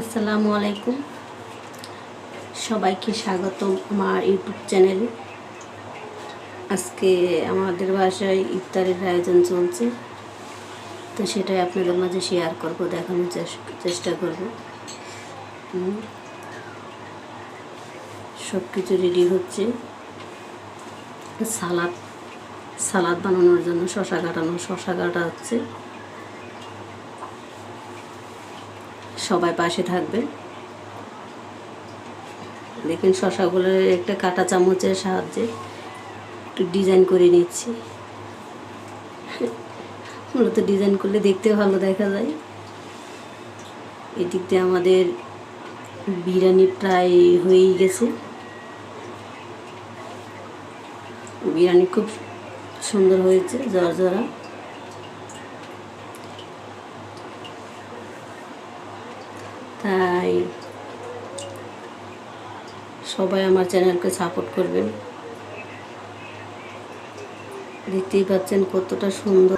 আসসালামু আলাইকুম, সবাইকে স্বাগতম আমার ইউটিউব চ্যানেলে। আজকে আমাদের বাসায় ইফতারের আয়োজন চলছে, তো সেটাই আপনাদের মাঝে শেয়ার করব, দেখানোর চেষ্টা করব। সব কিছু রেডি হচ্ছে। সালাদ বানানোর জন্য শসা কাটা হচ্ছে। সবাই পাশে থাকবে। দেখেন, শসাগুলো একটা কাঁটা চামচের সাহায্যে একটু ডিজাইন করে নিচ্ছি। মূলত ডিজাইন করলে দেখতে ভালো দেখা যায়। এদিক দিয়ে আমাদের বিরিয়ানি প্রায় হয়েই গেছে। বিরিয়ানি খুব সুন্দর হয়েছে, জর্জরা। তাই সবাই আমার চ্যানেলকে সাপোর্ট করবেন। দেখতেই পাচ্ছেন কতটা সুন্দর